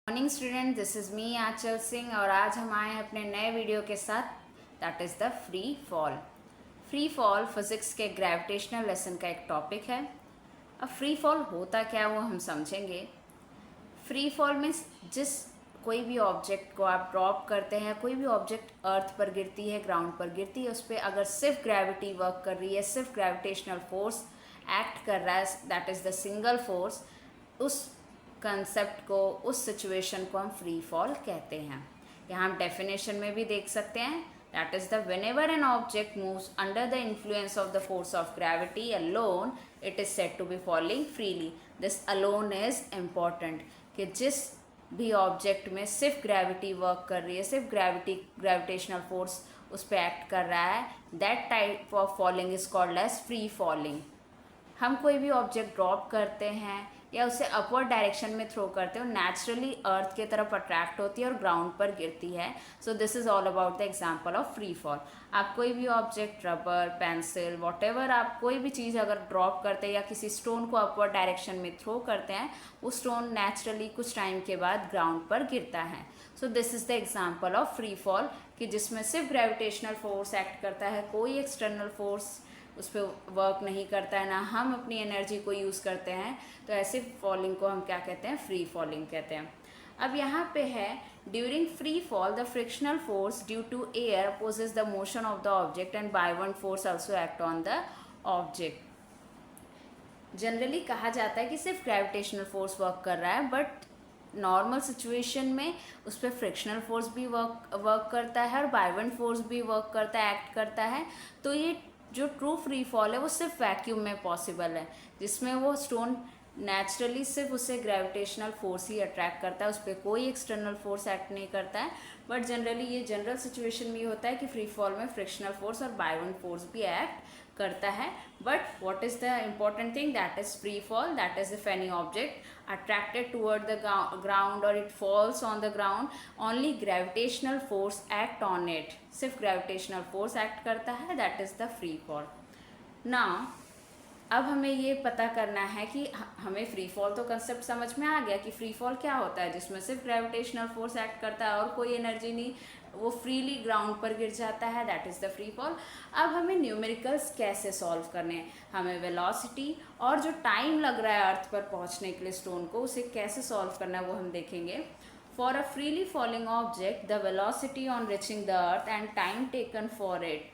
Morning student, this is me Anchal Singh और आज हम आए हैं अपने नए वीडियो के साथ। That is the free fall. Free fall physics के ग्रेविटेशनल लेसन का एक टॉपिक है। अब फ्री फॉल होता क्या वो हम समझेंगे। फ्री फॉल मीन्स जिस कोई भी ऑब्जेक्ट को आप ड्रॉप करते हैं, कोई भी ऑब्जेक्ट अर्थ पर गिरती है, ग्राउंड पर गिरती है, उस पर अगर सिर्फ ग्रेविटी वर्क कर रही है, सिर्फ ग्रेविटेशनल फोर्स एक्ट कर रहा है, that is the single force, उस कंसेप्ट को, उस सिचुएशन को हम फ्री फॉल कहते हैं। यहाँ हम डेफिनेशन में भी देख सकते हैं, that is the whenever an object moves under the influence of the force of gravity alone, it is said to be falling freely. This alone is important कि जिस भी ऑब्जेक्ट में सिर्फ ग्रेविटी वर्क कर रही है, सिर्फ ग्रेविटेशनल फोर्स उस पर एक्ट कर रहा है, that type of falling is called as free falling. हम कोई भी ऑब्जेक्ट ड्रॉप करते हैं या उसे अपवर्ड डायरेक्शन में थ्रो करते हैं, नेचुरली अर्थ की तरफ अट्रैक्ट होती है और ग्राउंड पर गिरती है। So this is all about the example of free fall. आप कोई भी ऑब्जेक्ट, रबर, पेंसिल, वॉटेवर, आप कोई भी चीज़ अगर ड्रॉप करते हैं या किसी स्टोन को अपवर्ड डायरेक्शन में थ्रो करते हैं, वो स्टोन नेचुरली कुछ टाइम के बाद ग्राउंड पर गिरता है। So this is the example of free fall कि जिसमें सिर्फ ग्रेविटेशनल फोर्स एक्ट करता है, कोई एक्सटर्नल फोर्स उस पर वर्क नहीं करता है, ना हम अपनी एनर्जी को यूज़ करते हैं। तो ऐसे फॉलिंग को हम क्या कहते हैं? फ्री फॉलिंग कहते हैं। अब यहाँ पे है, during free fall the frictional force due to air opposes the motion of the object and buoyant force also act on the object. Generally कहा जाता है कि सिर्फ ग्रेविटेशनल फोर्स वर्क कर रहा है, बट नॉर्मल सिचुएशन में उस पर फ्रिक्शनल फोर्स भी वर्क करता है और बायवंड फोर्स भी वर्क करता है, एक्ट करता है। तो ये जो ट्रू फ्री फॉल है वो सिर्फ वैक्यूम में पॉसिबल है, जिसमें वो स्टोन नेचुरली सिर्फ उसे ग्रेविटेशनल फोर्स ही अट्रैक्ट करता है, उस पर कोई एक्सटर्नल फोर्स एक्ट नहीं करता है। बट जनरली ये जनरल सिचुएशन में ये होता है कि फ्री फॉल में फ्रिक्शनल फोर्स और बायवंड फोर्स भी एक्ट करता है। But what is the important thing? That is free fall, that is if any object attracted toward the ground or it falls on the ground, only gravitational force act on it, सिर्फ gravitational force act करता है, that is the free fall. Now अब हमें ये पता करना है कि हमें फ्री फॉल तो कंसेप्ट समझ में आ गया कि फ्री फॉल क्या होता है, जिसमें सिर्फ ग्रेविटेशनल फोर्स एक्ट करता है और कोई एनर्जी नहीं, वो फ्रीली ग्राउंड पर गिर जाता है, that is the free fall. अब हमें न्यूमेरिकल्स कैसे सॉल्व करने हैं, हमें वेलोसिटी और जो टाइम लग रहा है अर्थ पर पहुंचने के लिए स्टोन को, उसे कैसे सॉल्व करना है वो हम देखेंगे। For a freely falling object the velocity on reaching the earth and time taken for it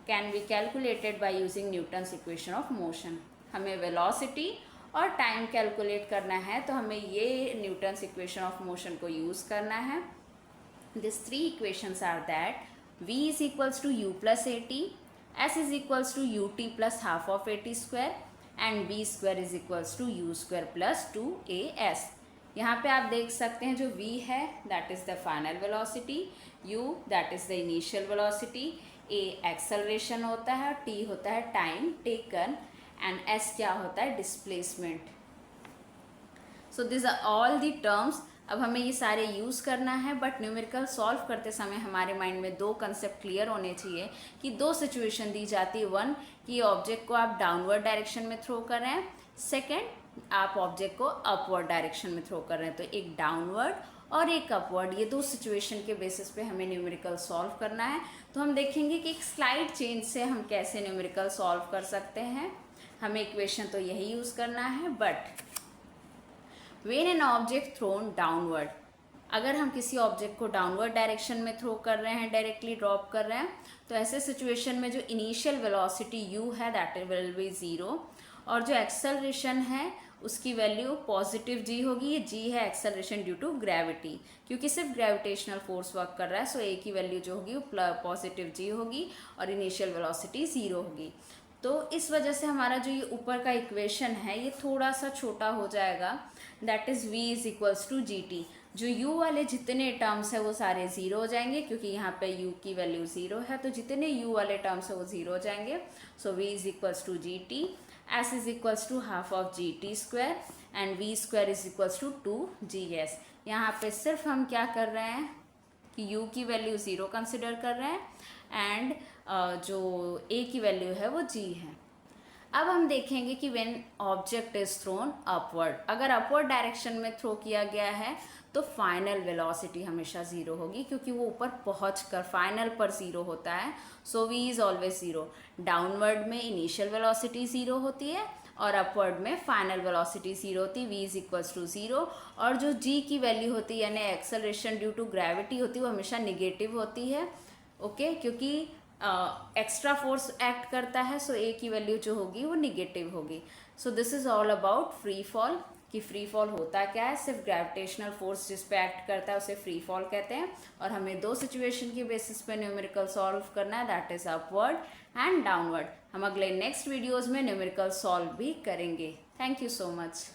can be calculated by using Newton's equation of motion. हमें वेलोसिटी और टाइम कैलकुलेट करना है, तो हमें ये न्यूटन्स इक्वेशन ऑफ मोशन को use करना है। This three equations are that v is equals to u plus at, s is equals to ut plus half of at square and v square is equals to u square plus 2as। यहाँ पे आप देख सकते हैं जो v है that is the final velocity, u that is the initial velocity, a acceleration होता है, t होता है टाइम टेकन एंड s क्या होता है? Displacement. So this are all the terms. अब हमें ये सारे यूज़ करना है, बट न्यूमेरिकल सॉल्व करते समय हमारे माइंड में दो कंसेप्ट क्लियर होने चाहिए कि दो सिचुएशन दी जाती है। वन कि ऑब्जेक्ट को आप डाउनवर्ड डायरेक्शन में थ्रो कर रहे हैं, सेकेंड आप ऑब्जेक्ट को अपवर्ड डायरेक्शन में थ्रो कर रहे हैं। तो एक डाउनवर्ड और एक अपवर्ड, ये दो सिचुएशन के बेसिस पे हमें न्यूमेरिकल सॉल्व करना है। तो हम देखेंगे कि एक स्लाइड चेंज से हम कैसे न्यूमेरिकल सॉल्व कर सकते हैं। हमें इक्वेशन तो यही यूज़ करना है, but when an object thrown downward, अगर हम किसी ऑब्जेक्ट को डाउनवर्ड डायरेक्शन में थ्रो कर रहे हैं, डायरेक्टली ड्रॉप कर रहे हैं, तो ऐसे सिचुएशन में जो इनिशियल वेलोसिटी u है दैट विल बी 0 और जो एक्सेलरेशन है उसकी वैल्यू पॉजिटिव g होगी। ये g है एक्सेलरेशन ड्यू टू ग्रेविटी, क्योंकि सिर्फ ग्रेविटेशनल फोर्स वर्क कर रहा है, सो a की वैल्यू जो होगी वो पॉजिटिव g होगी और इनिशियल वेलोसिटी 0 होगी। तो इस वजह से हमारा जो ये ऊपर का इक्वेशन है ये थोड़ा सा छोटा हो जाएगा, that is v is equals to g t. जो u वाले जितने टर्म्स है वो सारे ज़ीरो हो जाएंगे, क्योंकि यहाँ पे u की वैल्यू 0 है, तो जितने u वाले टर्म्स है वो 0 हो जाएंगे। So v is equals to g t, s is equals to half of g t square and v square is equals to 2gs। यहाँ पे सिर्फ हम क्या कर रहे हैं कि u की वैल्यू 0 कंसिडर कर रहे हैं एंड जो a की वैल्यू है वो g है। अब हम देखेंगे कि when object is throne upward, अगर अपवर्ड डायरेक्शन में थ्रो किया गया है तो फाइनल वेलोसिटी हमेशा जीरो होगी, क्योंकि वो ऊपर पहुंचकर फाइनल पर जीरो होता है। So v is always zero. Downward में इनिशियल वेलोसिटी जीरो होती है और अपवर्ड में फाइनल वेलोसिटी जीरो होती है, v is equals to zero. और जो g की वैल्यू होती है यानी एक्सेलरेशन ड्यू टू ग्रेविटी होती है वो हमेशा निगेटिव होती है। ओके, क्योंकि एक्स्ट्रा फोर्स एक्ट करता है, सो a की वैल्यू जो होगी वो निगेटिव होगी। So this is all about free fall, कि फ्री फॉल होता क्या है। सिर्फ ग्रेविटेशनल फोर्स जिस पे एक्ट करता है उसे फ्री फॉल कहते हैं, और हमें दो सिचुएशन की बेसिस पे न्यूमेरिकल सॉल्व करना है, that is upward and downward. हम अगले नेक्स्ट वीडियोज में न्यूमेरिकल सॉल्व भी करेंगे। Thank you so much.